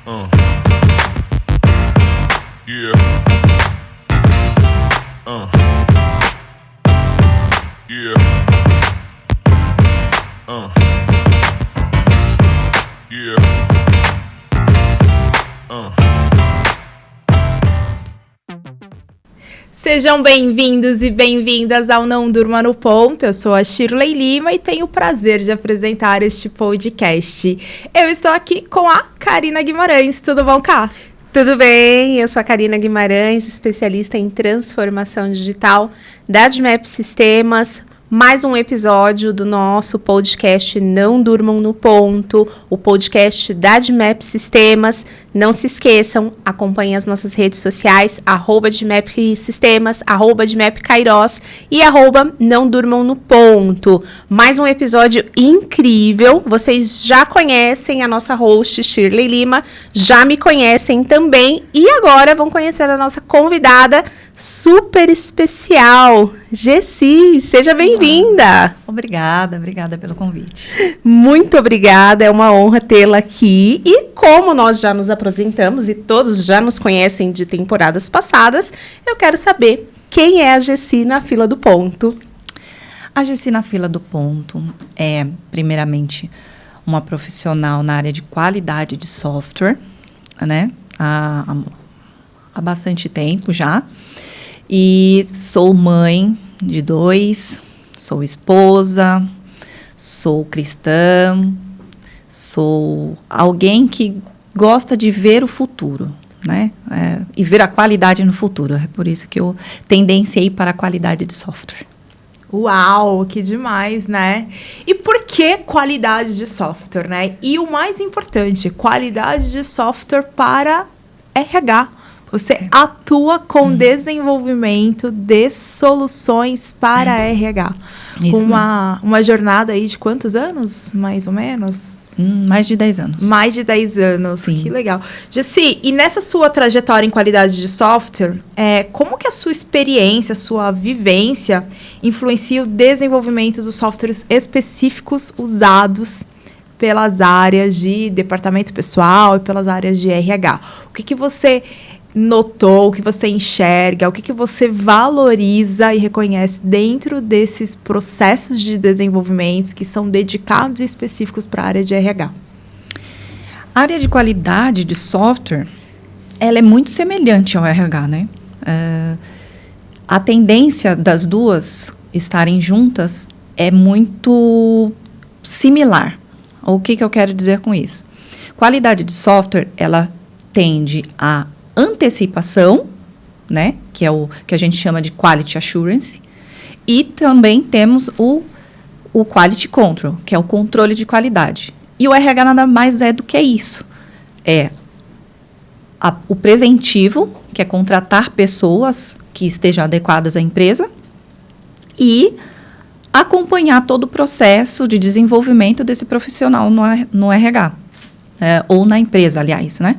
Yeah. Yeah. Yeah. Sejam bem-vindos e bem-vindas ao Não Durma no Ponto. Eu sou a Shirley Lima e tenho o prazer de apresentar este podcast. Eu estou aqui com a Karina Guimarães. Tudo bom, Ká? Tudo bem, eu sou a Karina Guimarães, especialista em transformação digital da Admap Sistemas. Mais um episódio do nosso podcast Não Durmam no Ponto, o podcast da Admap Sistemas. Não se esqueçam, acompanhem as nossas redes sociais, @Admap Sistemas, @Admap Kairos e @Não Durmam no Ponto. Mais um episódio incrível. Vocês já conhecem a nossa host Shirley Lima, já me conhecem também e agora vão conhecer a nossa convidada super especial, Gessi. Seja bem-vinda. Obrigada pelo convite. Muito obrigada, é uma honra tê-la aqui. E como nós já nos apresentamos e todos já nos conhecem de temporadas passadas, eu quero saber quem é a Gessi na fila do ponto. A Gessi na fila do ponto é, primeiramente, uma profissional na área de qualidade de software, né? Há bastante tempo já. E sou mãe de 2, sou esposa, sou cristã, sou alguém que gosta de ver o futuro, né? E ver a qualidade no futuro. É por isso que eu tendenciei para a qualidade de software. Uau, que demais, né? E por que qualidade de software, né? E o mais importante, qualidade de software para RH. Você atua com desenvolvimento de soluções para RH. Isso com uma jornada aí de quantos anos, mais ou menos? Mais de 10 anos. Mais de 10 anos, Sim. Que legal. Gessi, e nessa sua trajetória em qualidade de software, como que a sua experiência, a sua vivência influencia o desenvolvimento dos softwares específicos usados pelas áreas de departamento pessoal e pelas áreas de RH? O que você notou, o que você enxerga, o que você valoriza e reconhece dentro desses processos de desenvolvimento que são dedicados e específicos para a área de RH? A área de qualidade de software, ela é muito semelhante ao RH, né? A tendência das duas estarem juntas é muito similar. O que eu quero dizer com isso? Qualidade de software, ela tende a antecipação, né, que é o que a gente chama de Quality Assurance, e também temos o Quality Control, que é o controle de qualidade. E o RH nada mais é do que isso. É o preventivo, que é contratar pessoas que estejam adequadas à empresa, e acompanhar todo o processo de desenvolvimento desse profissional no RH, ou na empresa, aliás, né?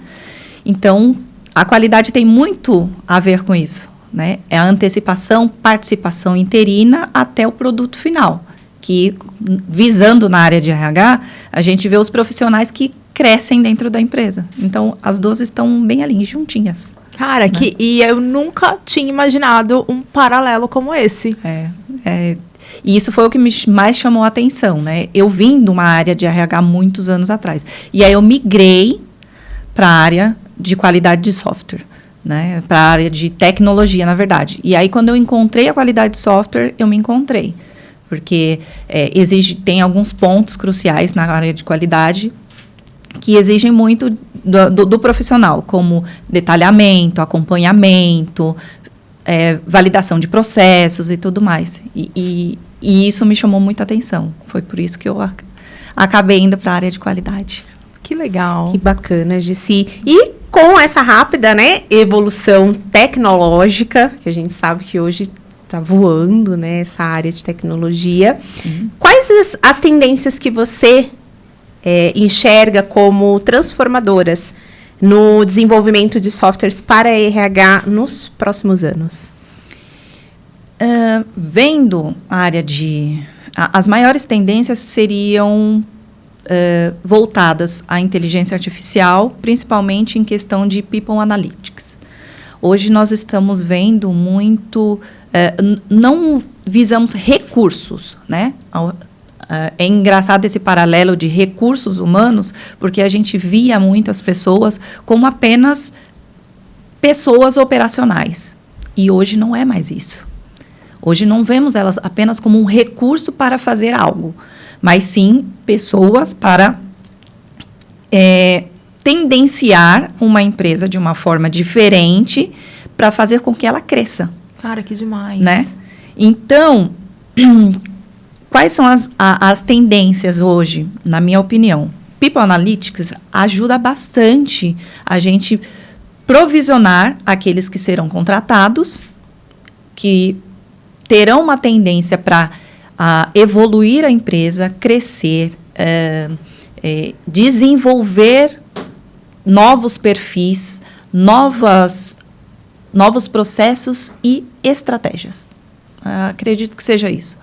Então, a qualidade tem muito a ver com isso, né? É a antecipação, participação interina até o produto final, que, visando na área de RH, a gente vê os profissionais que crescem dentro da empresa. Então, as duas estão bem ali, juntinhas. Cara, né? E eu nunca tinha imaginado um paralelo como esse. E isso foi o que mais chamou a atenção, né? Eu vim de uma área de RH muitos anos atrás. E aí eu migrei para a área de qualidade de software, né? Para a área de tecnologia, na verdade. E aí, quando eu encontrei a qualidade de software, eu me encontrei. Porque tem alguns pontos cruciais na área de qualidade que exigem muito do profissional, como detalhamento, acompanhamento, validação de processos e tudo mais. E isso me chamou muita atenção. Foi por isso que eu acabei indo para a área de qualidade. Que legal. Que bacana, Gessi. E com essa rápida, né, evolução tecnológica, que a gente sabe que hoje está voando, né, essa área de tecnologia, quais as tendências que você enxerga como transformadoras no desenvolvimento de softwares para RH nos próximos anos? Vendo a área de... As maiores tendências seriam voltadas à inteligência artificial, principalmente em questão de People Analytics. Hoje nós estamos vendo muito, não visamos recursos, né? É engraçado esse paralelo de recursos humanos, porque a gente via muito as pessoas como apenas pessoas operacionais. E hoje não é mais isso. Hoje não vemos elas apenas como um recurso para fazer algo, mas sim pessoas para tendenciar uma empresa de uma forma diferente para fazer com que ela cresça. Cara, que demais. Né? Então, quais são as tendências hoje, na minha opinião? People Analytics ajuda bastante a gente provisionar aqueles que serão contratados, que terão uma tendência para evoluir a empresa, crescer, desenvolver novos perfis, novos processos e estratégias. Acredito que seja isso.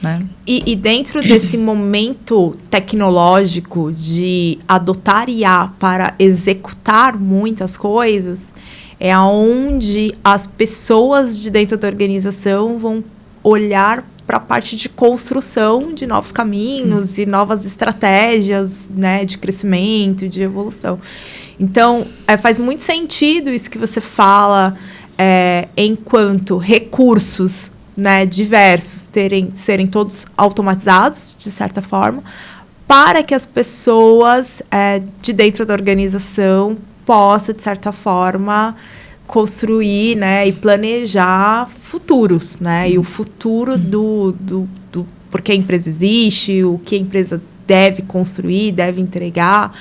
Né? E dentro desse momento tecnológico de adotar IA para executar muitas coisas, é onde as pessoas de dentro da organização vão olhar para a parte de construção de novos caminhos e novas estratégias, né, de crescimento, de evolução. Então, faz muito sentido isso que você fala, enquanto recursos, né, diversos serem todos automatizados, de certa forma, para que as pessoas de dentro da organização possam, de certa forma, construir, né, e planejar futuros, né? Sim. E o futuro do porque a empresa existe, o que a empresa deve construir, deve entregar,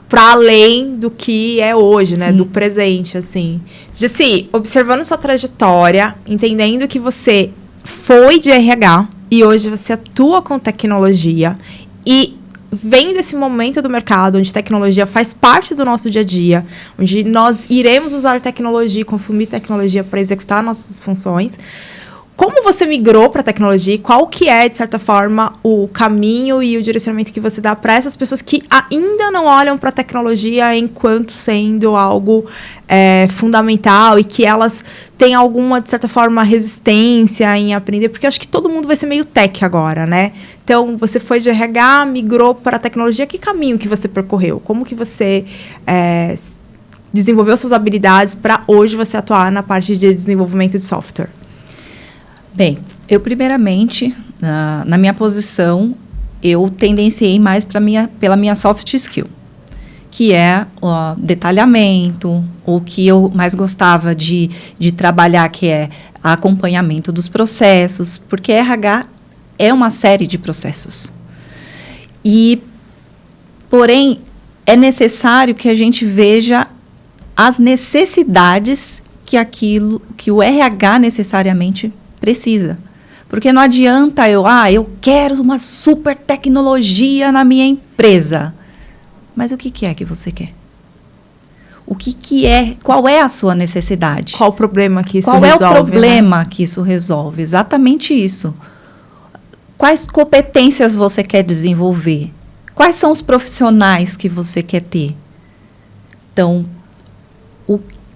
para além do que é hoje, né? Sim. Do presente, assim. Jessi, observando sua trajetória, entendendo que você foi de RH e hoje você atua com tecnologia e vem desse momento do mercado onde tecnologia faz parte do nosso dia a dia, onde nós iremos usar tecnologia e consumir tecnologia para executar nossas funções. Como você migrou para a tecnologia? Qual que é, de certa forma, o caminho e o direcionamento que você dá para essas pessoas que ainda não olham para a tecnologia enquanto sendo algo fundamental e que elas têm alguma, de certa forma, resistência em aprender? Porque eu acho que todo mundo vai ser meio tech agora, né? Então, você foi de RH, migrou para a tecnologia. Que caminho que você percorreu? Como que você desenvolveu suas habilidades para hoje você atuar na parte de desenvolvimento de software? Bem, eu primeiramente, na minha posição, eu tendenciei mais pela minha soft skill, que é o detalhamento, o que eu mais gostava de trabalhar, que é acompanhamento dos processos, porque RH é uma série de processos. Porém, é necessário que a gente veja as necessidades que o RH necessariamente precisa. Porque não adianta eu quero uma super tecnologia na minha empresa. Mas o que é que você quer? Qual é a sua necessidade? Qual o problema que isso resolve? Qual é o problema, né? Que isso resolve? Exatamente isso. Quais competências você quer desenvolver? Quais são os profissionais que você quer ter? Então,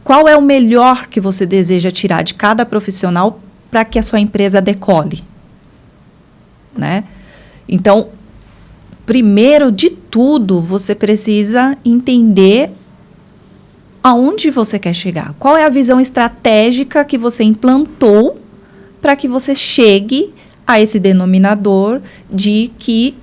qual é o melhor que você deseja tirar de cada profissional para que a sua empresa decole, né? Então, primeiro de tudo, você precisa entender aonde você quer chegar. Qual é a visão estratégica que você implantou para que você chegue a esse denominador de que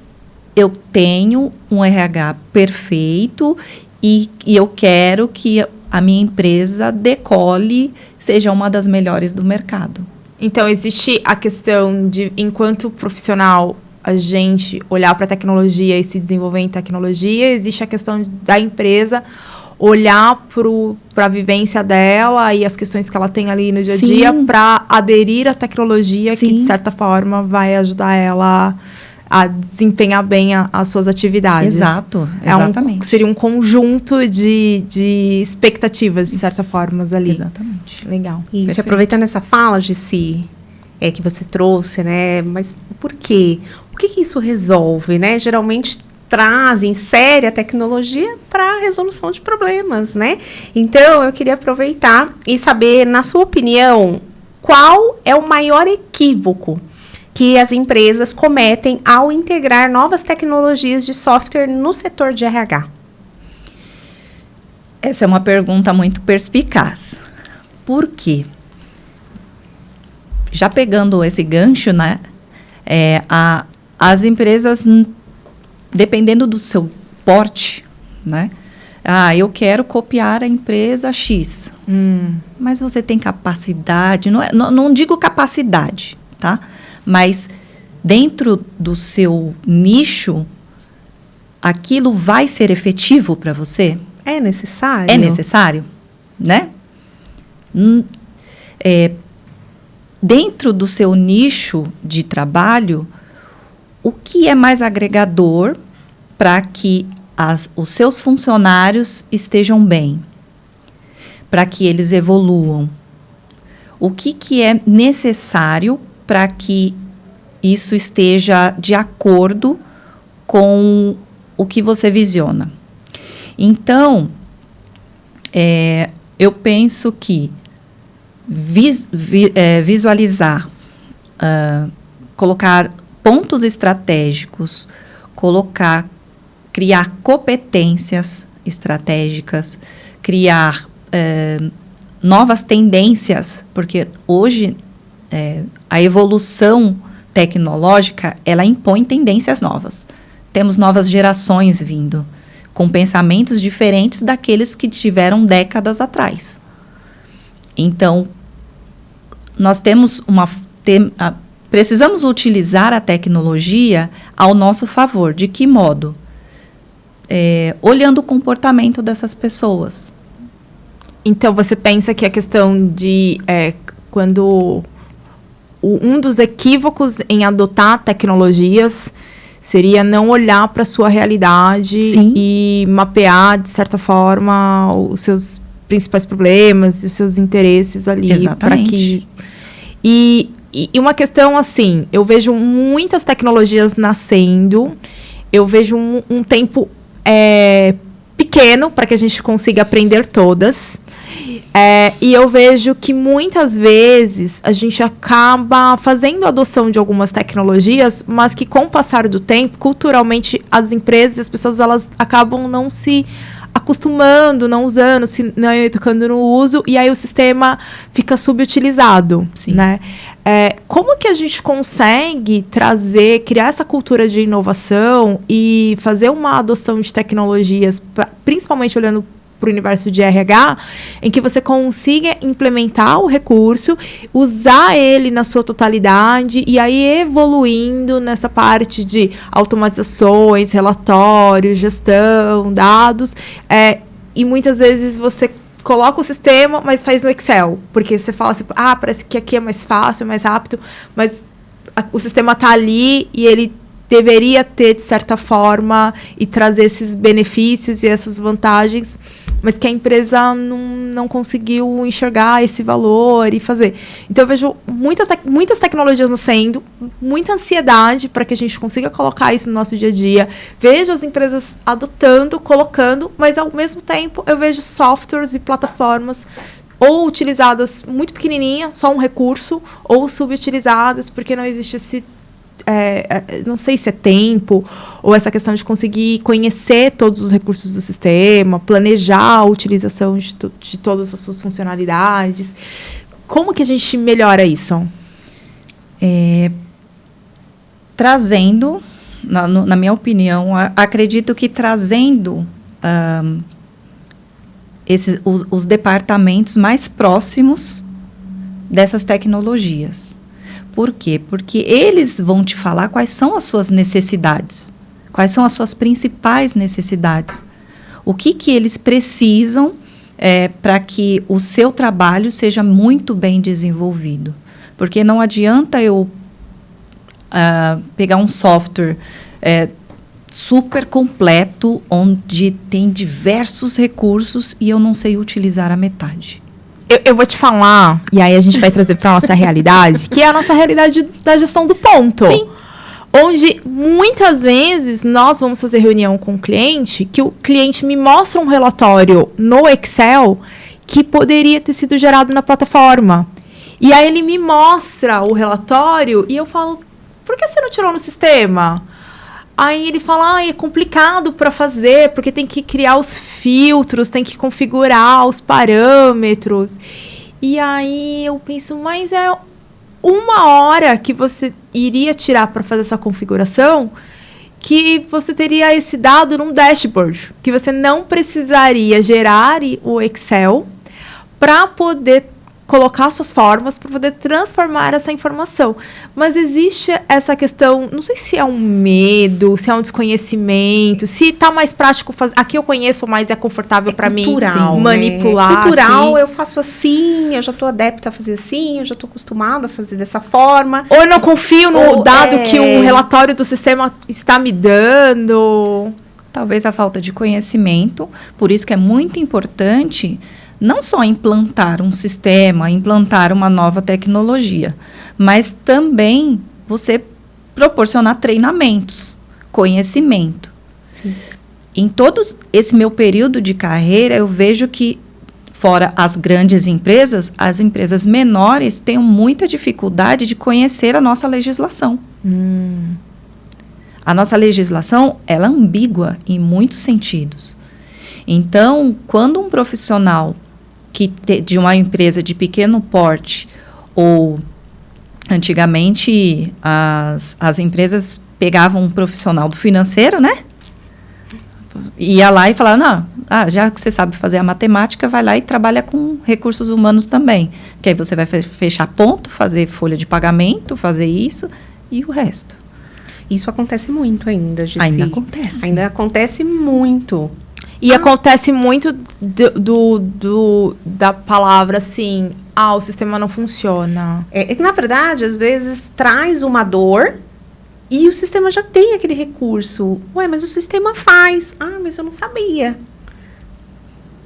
eu tenho um RH perfeito e eu quero que a minha empresa decole, seja uma das melhores do mercado. Então, existe a questão de, enquanto profissional, a gente olhar para a tecnologia e se desenvolver em tecnologia. Existe a questão da empresa olhar para a vivência dela e as questões que ela tem ali no dia a dia para aderir à tecnologia. Sim. Que, de certa forma, vai ajudar ela a desempenhar bem as suas atividades. Exato, exatamente. Seria um conjunto de expectativas, de certa forma, ali. Exatamente. Legal. E se aproveitando essa fala, Jessi, que você trouxe, né? Mas por quê? O que isso resolve, né? Geralmente traz, insere a tecnologia para a resolução de problemas, né? Então, eu queria aproveitar e saber, na sua opinião, qual é o maior equívoco que as empresas cometem ao integrar novas tecnologias de software no setor de RH? Essa é uma pergunta muito perspicaz. Por quê? Já pegando esse gancho, né? As empresas, dependendo do seu porte, né? Eu quero copiar a empresa X. Mas você tem capacidade, não digo capacidade, tá? Mas dentro do seu nicho, aquilo vai ser efetivo para você? É necessário? É necessário, né? Dentro do seu nicho de trabalho, o que é mais agregador para que os seus funcionários estejam bem, para que eles evoluam? O que é necessário para que isso esteja de acordo com o que você visiona? Então, eu penso que visualizar, colocar pontos estratégicos, criar competências estratégicas, criar novas tendências, porque hoje a evolução tecnológica, ela impõe tendências novas. Temos novas gerações vindo, com pensamentos diferentes daqueles que tiveram décadas atrás. Então, nós precisamos utilizar a tecnologia ao nosso favor. De que modo? Olhando o comportamento dessas pessoas. Então, você pensa que a questão de quando um dos equívocos em adotar tecnologias seria não olhar para a sua realidade. Sim. E mapear, de certa forma, os seus principais problemas e os seus interesses ali. Exatamente. E uma questão assim, eu vejo muitas tecnologias nascendo, eu vejo um tempo pequeno para que a gente consiga aprender todas. E eu vejo que muitas vezes a gente acaba fazendo a adoção de algumas tecnologias, mas que com o passar do tempo, culturalmente, as empresas e as pessoas elas acabam não se acostumando, não usando, não educando no uso, e aí o sistema fica subutilizado. Sim. Né? Como que a gente consegue criar essa cultura de inovação e fazer uma adoção de tecnologias, principalmente olhando para o universo de RH, em que você consiga implementar o recurso, usar ele na sua totalidade e aí evoluindo nessa parte de automatizações, relatórios, gestão, dados, e muitas vezes você coloca o sistema, mas faz no Excel, porque você fala assim, parece que aqui é mais fácil, é mais rápido, mas o sistema está ali e ele deveria ter, de certa forma, e trazer esses benefícios e essas vantagens, mas que a empresa não conseguiu enxergar esse valor e fazer. Então, eu vejo muitas tecnologias nascendo, muita ansiedade para que a gente consiga colocar isso no nosso dia a dia. Vejo as empresas adotando, colocando, mas, ao mesmo tempo, eu vejo softwares e plataformas ou utilizadas muito pequenininha, só um recurso, ou subutilizadas, porque não existe esse não sei se é tempo ou essa questão de conseguir conhecer todos os recursos do sistema, planejar a utilização de todas as suas funcionalidades. Como que a gente melhora isso? Trazendo, na minha opinião, acredito que trazendo os departamentos mais próximos dessas tecnologias. Por quê? Porque eles vão te falar quais são as suas necessidades, quais são as suas principais necessidades, o que eles precisam para que o seu trabalho seja muito bem desenvolvido. Porque não adianta eu pegar um software super completo, onde tem diversos recursos e eu não sei utilizar a metade. Eu vou te falar, e aí a gente vai trazer para a nossa realidade, que é a nossa realidade da gestão do ponto. Sim. onde muitas vezes nós vamos fazer reunião com o cliente, que o cliente me mostra um relatório no Excel que poderia ter sido gerado na plataforma. E aí ele me mostra o relatório e eu falo, por que você não tirou no sistema? Aí ele fala, é complicado para fazer, porque tem que criar os filtros, tem que configurar os parâmetros. E aí eu penso, mas é 1 hora que você iria tirar para fazer essa configuração, que você teria esse dado num dashboard, que você não precisaria gerar o Excel para poder colocar suas formas, para poder transformar essa informação. Mas existe essa questão, não sei se é um medo, se é um desconhecimento, se está mais prático fazer. Aqui eu conheço mais, é confortável para mim manipular. É cultural, eu faço assim, eu já estou adepta a fazer assim, eu já estou acostumada a fazer dessa forma. Ou eu não confio no dado que o relatório do sistema está me dando. Talvez a falta de conhecimento, por isso que é muito importante não só implantar um sistema, implantar uma nova tecnologia, mas também você proporcionar treinamentos, conhecimento. Sim. Em todo esse meu período de carreira, eu vejo que, fora as grandes empresas, as empresas menores têm muita dificuldade de conhecer a nossa legislação. A nossa legislação, ela é ambígua em muitos sentidos. Então, quando um profissional de uma empresa de pequeno porte, ou antigamente as empresas pegavam um profissional do financeiro, né? Ia lá e falava, não, já que você sabe fazer a matemática, vai lá e trabalha com recursos humanos também. Que aí você vai fechar ponto, fazer folha de pagamento, fazer isso e o resto. Isso acontece muito ainda, Gissi. Ainda acontece. Ainda acontece muito. E acontece muito da palavra assim, o sistema não funciona. Na verdade, às vezes traz uma dor e o sistema já tem aquele recurso. Ué, mas o sistema faz. Mas eu não sabia.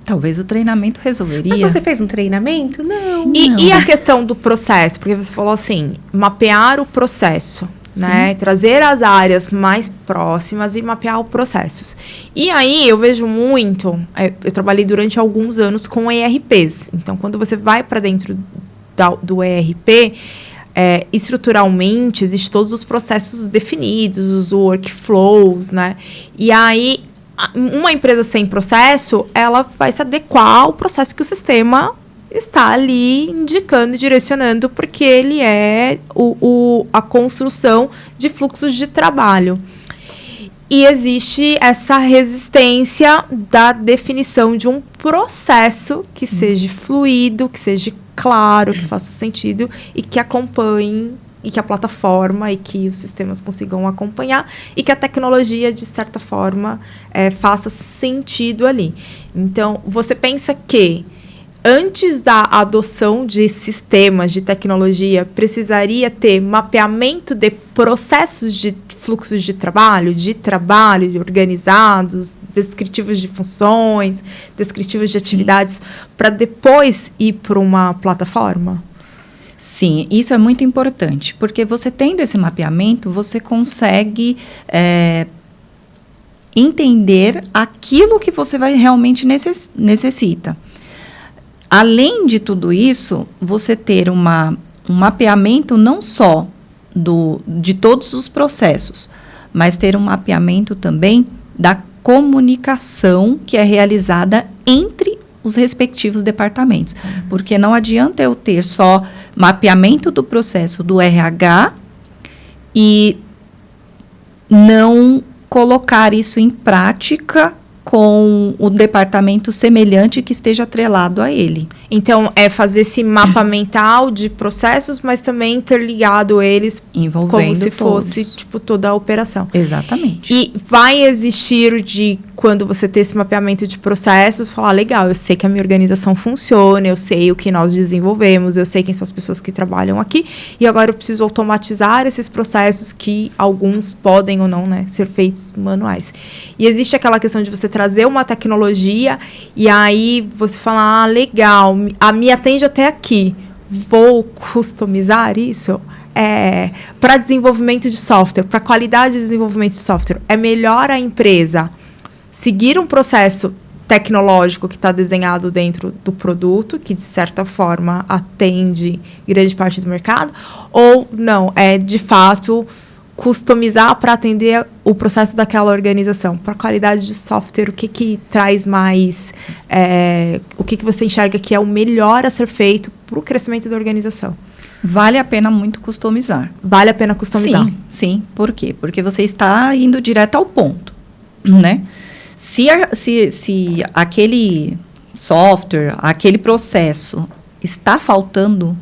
Talvez o treinamento resolveria. Mas você fez um treinamento? Não. E a questão do processo? Porque você falou assim, mapear o processo. Né? Trazer as áreas mais próximas e mapear os processos. E aí eu vejo muito, eu trabalhei durante alguns anos com ERPs. Então, quando você vai para dentro do ERP, estruturalmente, existem todos os processos definidos, os workflows, né? E aí, uma empresa sem processo, ela vai se adequar ao processo que o sistema está ali indicando e direcionando, porque ele é a construção de fluxos de trabalho. E existe essa resistência da definição de um processo que seja fluido, que seja claro, que faça sentido e que acompanhe, e que a plataforma e que os sistemas consigam acompanhar e que a tecnologia, de certa forma, faça sentido ali. Então, você pensa que antes da adoção de sistemas de tecnologia, precisaria ter mapeamento de processos de fluxos de trabalho organizados, descritivos de funções, descritivos de atividades, para depois ir para uma plataforma? Sim, isso é muito importante, porque você tendo esse mapeamento, você consegue entender aquilo que você realmente necessita. Além de tudo isso, você ter um mapeamento não só de todos os processos, mas ter um mapeamento também da comunicação que é realizada entre os respectivos departamentos. Porque não adianta eu ter só mapeamento do processo do RH e não colocar isso em prática com o departamento semelhante que esteja atrelado a ele. Então, é fazer esse mapa mental de processos, mas também interligado eles envolvendo como se todos. fosse, toda a operação. Exatamente. E vai existir quando você ter esse mapeamento de processos, falar, legal, eu sei que a minha organização funciona, eu sei o que nós desenvolvemos, eu sei quem são as pessoas que trabalham aqui, e agora eu preciso automatizar esses processos que alguns podem ou não, né, ser feitos manuais. E existe aquela questão de você trazer uma tecnologia e aí você fala, legal, me atende até aqui, vou customizar isso? para desenvolvimento de software, para qualidade de desenvolvimento de software, é melhor a empresa seguir um processo tecnológico que está desenhado dentro do produto, que de certa forma atende grande parte do mercado, ou não, é de fato customizar para atender o processo daquela organização? Para a qualidade de software, o que traz mais, o que você enxerga que é o melhor a ser feito para o crescimento da organização? Vale a pena muito customizar. Vale a pena customizar? Sim. Por quê? Porque você está indo direto ao ponto, né? Se aquele software, aquele processo está faltando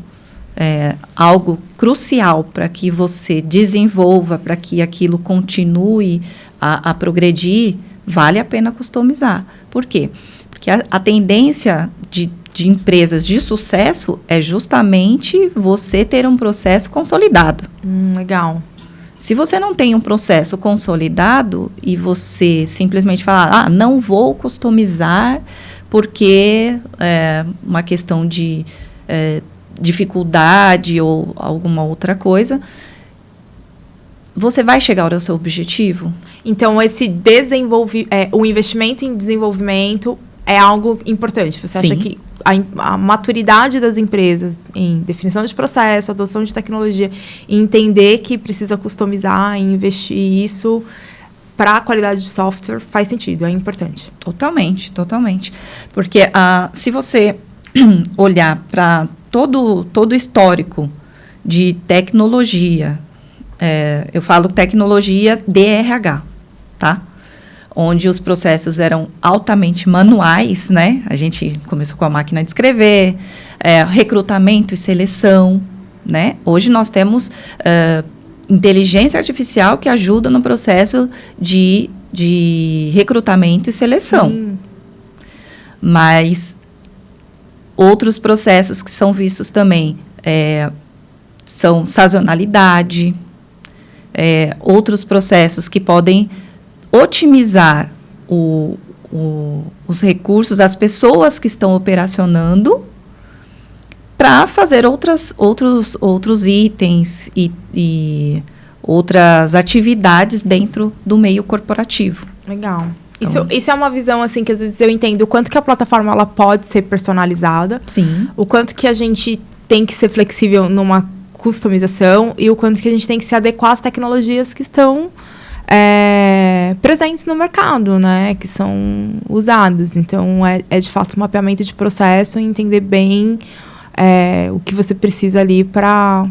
algo crucial para que você desenvolva, para que aquilo continue a progredir, vale a pena customizar. Por quê? Porque a tendência de empresas de sucesso é justamente você ter um processo consolidado. Legal. Se você não tem um processo consolidado e você simplesmente falar, não vou customizar porque é uma questão de dificuldade ou alguma outra coisa, você vai chegar ao seu objetivo? Então, o investimento em desenvolvimento é algo importante. Você acha que a maturidade das empresas em definição de processo, adoção de tecnologia, entender que precisa customizar e investir isso para a qualidade de software faz sentido, é importante. Totalmente. Porque se você olhar para todo o histórico de tecnologia, eu falo tecnologia DRH, tá? Onde os processos eram altamente manuais, né? A gente começou com a máquina de escrever, recrutamento e seleção, né? Hoje nós temos inteligência artificial que ajuda no processo de recrutamento e seleção. Mas outros processos que são vistos também são sazonalidade, outros processos que podem otimizar os recursos, as pessoas que estão operacionando para fazer outros itens e outras atividades dentro do meio corporativo. Legal. Isso é uma visão, assim, que às vezes eu entendo o quanto que a plataforma ela pode ser personalizada. Sim. O quanto que a gente tem que ser flexível numa customização e o quanto que a gente tem que se adequar às tecnologias que estão presentes no mercado, né? Que são usadas. Então, é de fato um mapeamento de processo e entender bem o que você precisa ali para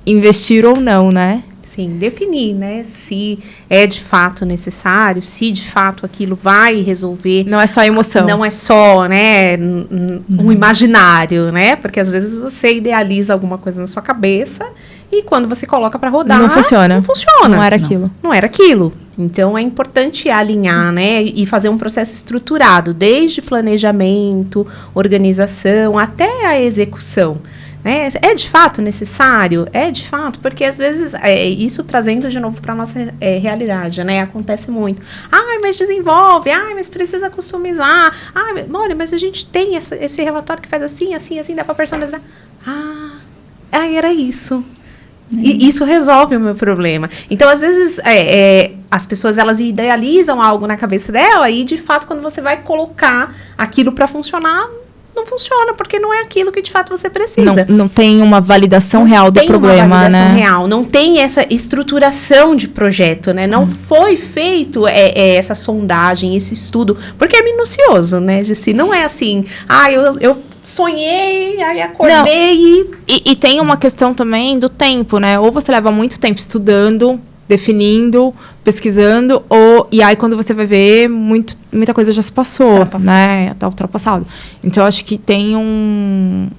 investir ou não, né? Sim, definir, né? Se é de fato necessário, se de fato aquilo vai resolver. Não é só emoção. Não é só, né, um imaginário, né? Porque às vezes você idealiza alguma coisa na sua cabeça e quando você coloca para rodar, não funciona. Não funciona. Não era aquilo. Não era aquilo. Então, é importante alinhar, né? E fazer um processo estruturado, desde planejamento, organização, até a execução. Né? É de fato necessário? É de fato, porque às vezes, isso trazendo de novo para a nossa realidade, né? Acontece muito. Mas desenvolve, mas precisa customizar. Olha, mas a gente tem esse relatório que faz assim, dá para personalizar. Era isso. E isso resolve o meu problema. Então, às vezes, as pessoas, elas idealizam algo na cabeça dela e, de fato, quando você vai colocar aquilo para funcionar, não funciona, porque não é aquilo que, de fato, você precisa. Não tem uma validação real do problema, né? Não tem uma validação real. Não tem essa estruturação de projeto, né? Não foi feito essa sondagem, esse estudo, porque é minucioso, né, Jessi? Não é assim, eu sonhei, aí acordei e tem uma questão também do tempo, né? Ou você leva muito tempo estudando, definindo, pesquisando, e aí quando você vai ver, muita coisa já se passou, né? Tá ultrapassado. Então, acho que tem um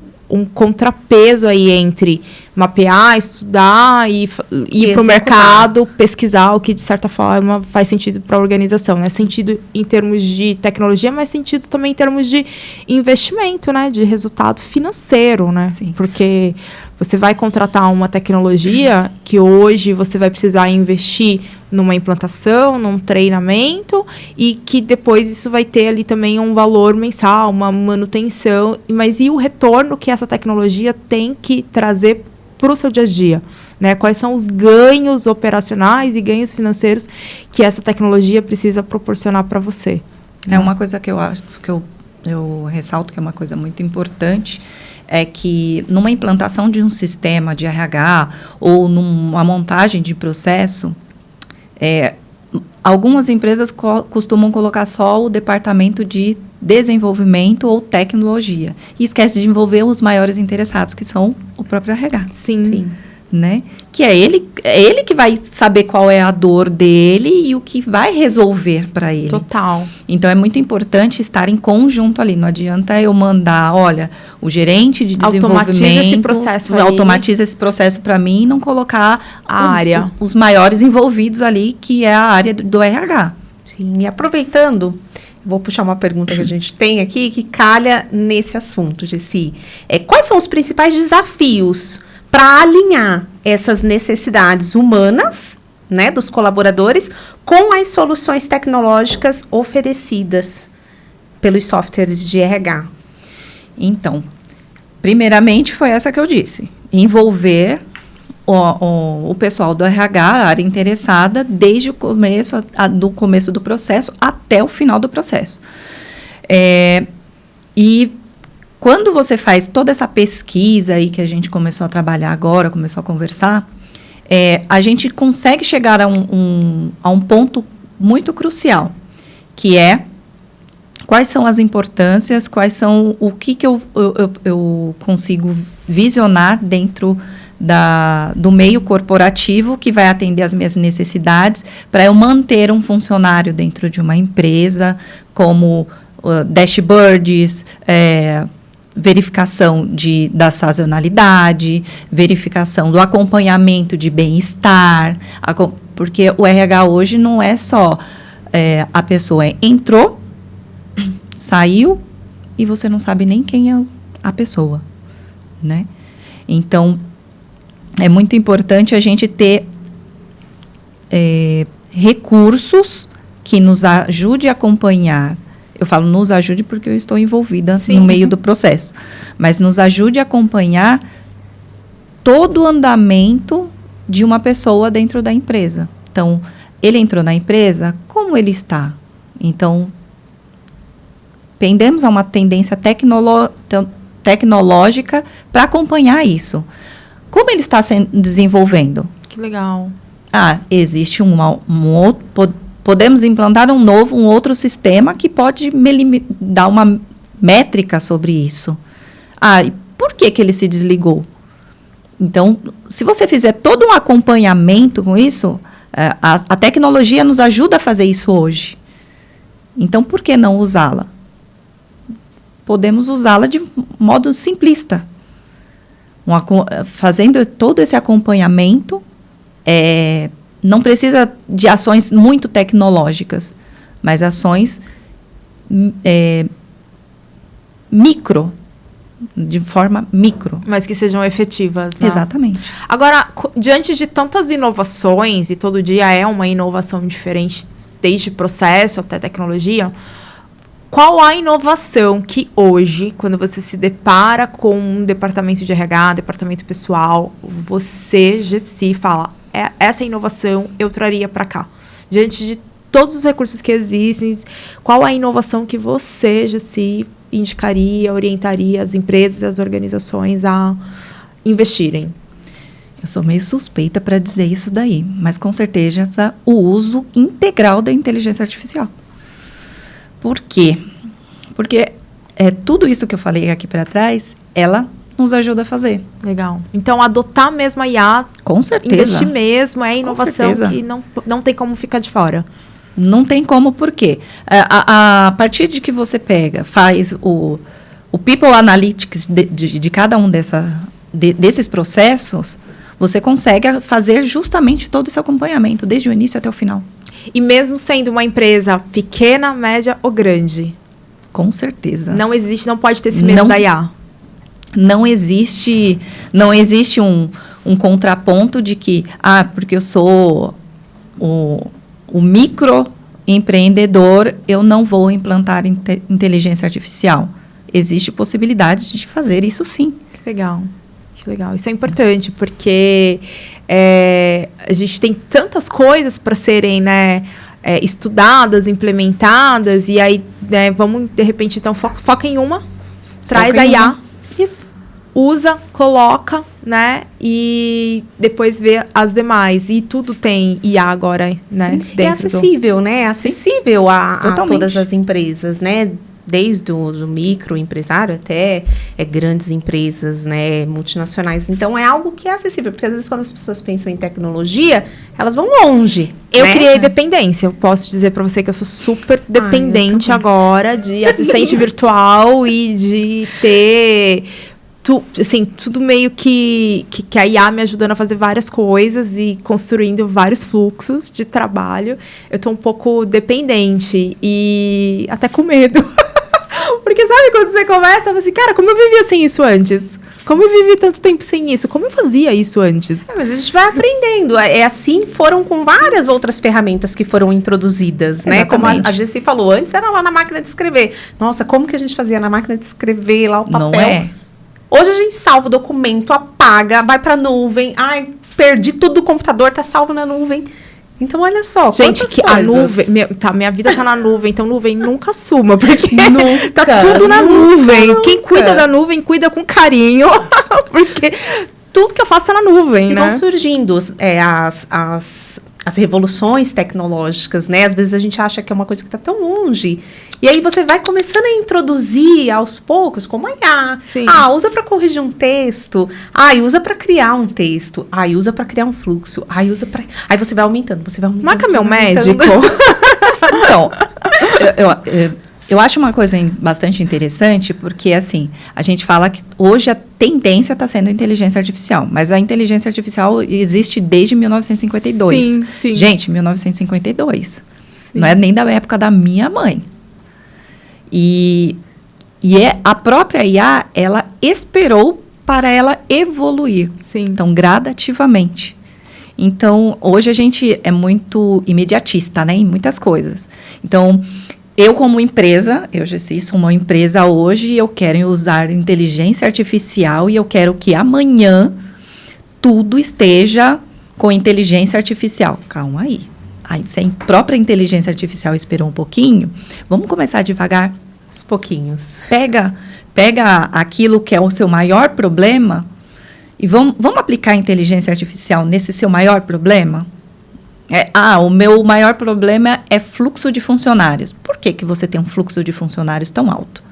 contrapeso aí entre mapear, estudar e ir para o mercado, pesquisar o que, de certa forma, faz sentido para a organização, né? Sentido em termos de tecnologia, mas sentido também em termos de investimento, né? De resultado financeiro, né? Sim. Porque você vai contratar uma tecnologia que hoje você vai precisar investir numa implantação, num treinamento, e que depois isso vai ter ali também um valor mensal, uma manutenção. Mas e o retorno que essa tecnologia tem que trazer para o seu dia a dia, né? Quais são os ganhos operacionais e ganhos financeiros que essa tecnologia precisa proporcionar para você. É uma coisa que eu acho, que eu ressalto que é uma coisa muito importante, é que numa implantação de um sistema de RH ou numa montagem de processo, algumas empresas costumam colocar só o departamento de desenvolvimento ou tecnologia e esquece de envolver os maiores interessados, que são o próprio RH. Sim. Né? Que é ele que vai saber qual é a dor dele e o que vai resolver para ele. Total. Então, é muito importante estar em conjunto ali. Não adianta eu mandar, olha, o gerente de desenvolvimento... Automatiza esse processo para mim e não colocar os maiores envolvidos ali, que é a área do RH. Sim, e aproveitando... Vou puxar uma pergunta que a gente tem aqui, que calha nesse assunto, Jessi. Quais são os principais desafios para alinhar essas necessidades humanas, né, dos colaboradores, com as soluções tecnológicas oferecidas pelos softwares de RH? Então, primeiramente foi essa que eu disse. Envolver o pessoal do RH, a área interessada, desde o começo, do começo do processo até o final do processo. E quando você faz toda essa pesquisa aí que a gente começou a trabalhar agora, começou a conversar, a gente consegue chegar a um ponto muito crucial, que é quais são as importâncias, quais são o que eu consigo visionar dentro do meio corporativo que vai atender às minhas necessidades para eu manter um funcionário dentro de uma empresa, como dashboards, verificação da sazonalidade, verificação do acompanhamento de bem-estar, porque o RH hoje não é só a pessoa entrou, saiu e você não sabe nem quem é a pessoa, né? Então, é muito importante a gente ter recursos que nos ajude a acompanhar. Eu falo nos ajude porque eu estou envolvida no meio do processo. Mas nos ajude a acompanhar todo o andamento de uma pessoa dentro da empresa. Então, ele entrou na empresa, como ele está? Então, pendemos a uma tendência tecnológica para acompanhar isso. Como ele está se desenvolvendo? Que legal. Existe podemos implantar um outro sistema que pode dar uma métrica sobre isso. E por que ele se desligou? Então, se você fizer todo um acompanhamento com isso, a tecnologia nos ajuda a fazer isso hoje. Então, por que não usá-la? Podemos usá-la de modo simplista. Fazendo todo esse acompanhamento, não precisa de ações muito tecnológicas, mas ações micro, de forma micro. Mas que sejam efetivas, né? Exatamente. Agora, diante de tantas inovações, e todo dia é uma inovação diferente, desde processo até tecnologia, qual a inovação que hoje, quando você se depara com um departamento de RH, departamento pessoal, você, Jessi, fala, essa inovação eu traria para cá? Diante de todos os recursos que existem, qual a inovação que você, Jessi, indicaria, orientaria as empresas e as organizações a investirem? Eu sou meio suspeita para dizer isso daí, mas com certeza o uso integral da inteligência artificial. Por quê? Porque tudo isso que eu falei aqui para trás, ela nos ajuda a fazer. Legal. Então, adotar mesmo a IA, com certeza, investir mesmo, é inovação que não tem como ficar de fora. Não tem como, por quê? A partir de que você faz o People Analytics de cada um desses processos, você consegue fazer justamente todo esse acompanhamento, desde o início até o final. E mesmo sendo uma empresa pequena, média ou grande? Com certeza. Não pode ter esse medo da IA. Não existe um contraponto de que, porque eu sou o microempreendedor, eu não vou implantar inteligência artificial. Existe possibilidade de fazer isso sim. Que legal. Que legal. Isso é importante, porque a gente tem tantas coisas para serem, né, estudadas, implementadas, e aí, né, vamos, de repente, então, foca em uma, traz a IA. Isso. Usa, coloca, né? E depois vê as demais. E tudo tem IA agora, né? É acessível, né? É acessível a todas as empresas, né? Desde o microempresário até grandes empresas, né, multinacionais. Então, é algo que é acessível. Porque, às vezes, quando as pessoas pensam em tecnologia, elas vão longe. Eu criei dependência. Eu posso dizer para você que eu sou super dependente agora de assistente virtual e de ter... assim, tudo meio que a IA me ajudando a fazer várias coisas e construindo vários fluxos de trabalho. Eu tô um pouco dependente e até com medo. Porque sabe quando você começa, assim, cara, como eu vivia sem isso antes? Como eu vivi tanto tempo sem isso? Como eu fazia isso antes? Mas a gente vai aprendendo. É assim, foram com várias outras ferramentas que foram introduzidas, né? Como a Jessi falou, antes era lá na máquina de escrever. Nossa, como que a gente fazia na máquina de escrever lá o papel? Não é? Hoje a gente salva o documento, apaga, vai pra nuvem. Ai, perdi tudo do computador, tá salvo na nuvem. Então, olha só, gente, que a nuvem... minha vida tá na nuvem, então nuvem nunca suma, porque tá tudo na nuvem. Quem cuida da nuvem, cuida com carinho, porque tudo que eu faço tá na nuvem, né? Vão surgindo as revoluções tecnológicas, né? Às vezes a gente acha que é uma coisa que está tão longe. E aí você vai começando a introduzir aos poucos, como a IA. Sim. Usa para corrigir um texto. Usa para criar um texto. Usa para criar um fluxo. Usa para... Aí você vai aumentando, Marca meu médico. Então, eu acho uma coisa bastante interessante, porque, assim, a gente fala que hoje a tendência está sendo a inteligência artificial, mas a inteligência artificial existe desde 1952. Sim. Gente, 1952. Sim. Não é nem da época da minha mãe. E a própria IA, ela esperou para ela evoluir. Sim. Então, gradativamente. Então, hoje a gente é muito imediatista, né, em muitas coisas. Então, eu como empresa, eu já sou uma empresa hoje, eu quero usar inteligência artificial e eu quero que amanhã tudo esteja com inteligência artificial. Calma aí. Se a própria inteligência artificial esperou um pouquinho, vamos começar devagar. Aos pouquinhos. Pega aquilo que é o seu maior problema e vamos aplicar a inteligência artificial nesse seu maior problema? O meu maior problema é fluxo de funcionários. Por que você tem um fluxo de funcionários tão alto?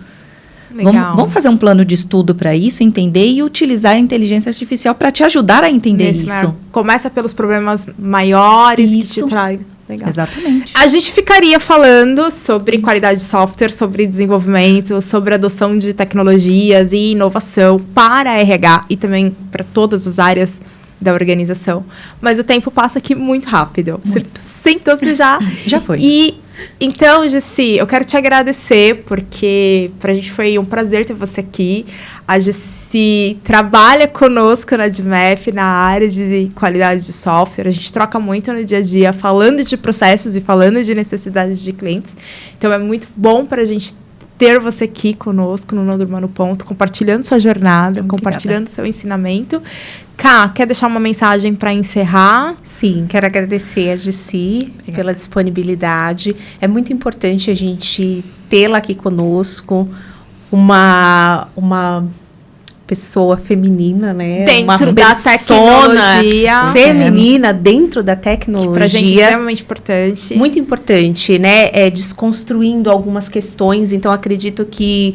Legal. Vamos fazer um plano de estudo para isso, entender e utilizar a inteligência artificial para te ajudar a entender isso. Começa pelos problemas maiores que te trazem. Legal. Exatamente. A gente ficaria falando sobre qualidade de software, sobre desenvolvimento, sobre adoção de tecnologias e inovação para a RH e também para todas as áreas da organização. Mas o tempo passa aqui muito rápido. Muito. Você já foi. E então, Jessi, eu quero te agradecer, porque pra gente foi um prazer ter você aqui. A Jessi trabalha conosco na Admef, na área de qualidade de software. A gente troca muito no dia a dia, falando de processos e falando de necessidades de clientes. Então, é muito bom pra gente ter você aqui conosco no Não Durma no Ponto, compartilhando sua jornada, compartilhando seu ensinamento. Ká, quer deixar uma mensagem para encerrar? Sim, quero agradecer a Jessi pela disponibilidade. É muito importante a gente tê-la aqui conosco, uma pessoa feminina, né? Dentro da tecnologia. Feminina dentro da tecnologia. Que pra gente é extremamente importante. Muito importante, né? Desconstruindo algumas questões. Então, acredito que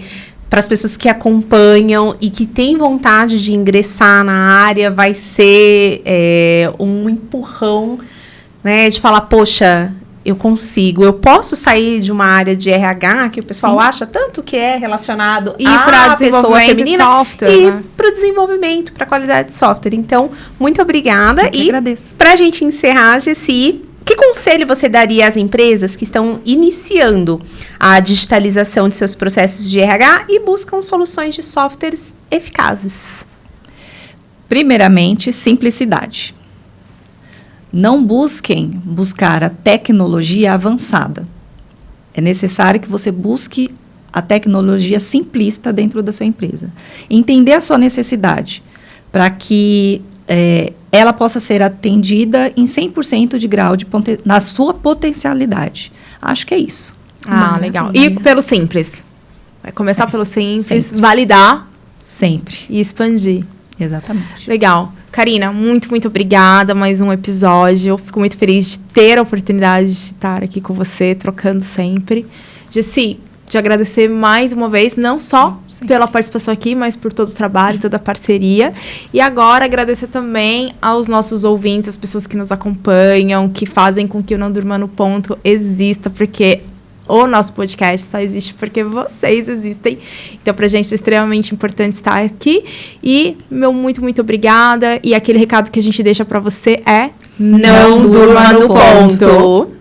para as pessoas que acompanham e que têm vontade de ingressar na área, vai ser um empurrão, né? De falar, poxa, eu consigo, eu posso sair de uma área de RH que o pessoal acha tanto que é relacionado à pessoa feminina software, e para o desenvolvimento, para a qualidade de software. Então, muito obrigada. Eu agradeço. Para a gente encerrar, Jessi, que conselho você daria às empresas que estão iniciando a digitalização de seus processos de RH e buscam soluções de softwares eficazes? Primeiramente, simplicidade. Não buscar a tecnologia avançada. É necessário que você busque a tecnologia simplista dentro da sua empresa. Entender a sua necessidade. para que ela possa ser atendida em 100% de grau na sua potencialidade. Acho que é isso. Legal. E pelo simples? Vai começar pelo simples, sempre. validar. Sempre. E expandir. Exatamente. Legal. Karina, muito, muito obrigada. Mais um episódio. Eu fico muito feliz de ter a oportunidade de estar aqui com você, trocando sempre. Jessi, te agradecer mais uma vez, não só pela participação aqui, mas por todo o trabalho, toda a parceria. E agora agradecer também aos nossos ouvintes, as pessoas que nos acompanham, que fazem com que o Não Durma no Ponto exista, porque o nosso podcast só existe porque vocês existem. Então, pra gente é extremamente importante estar aqui. E meu muito, muito obrigada. E aquele recado que a gente deixa pra você é... Não durma no ponto.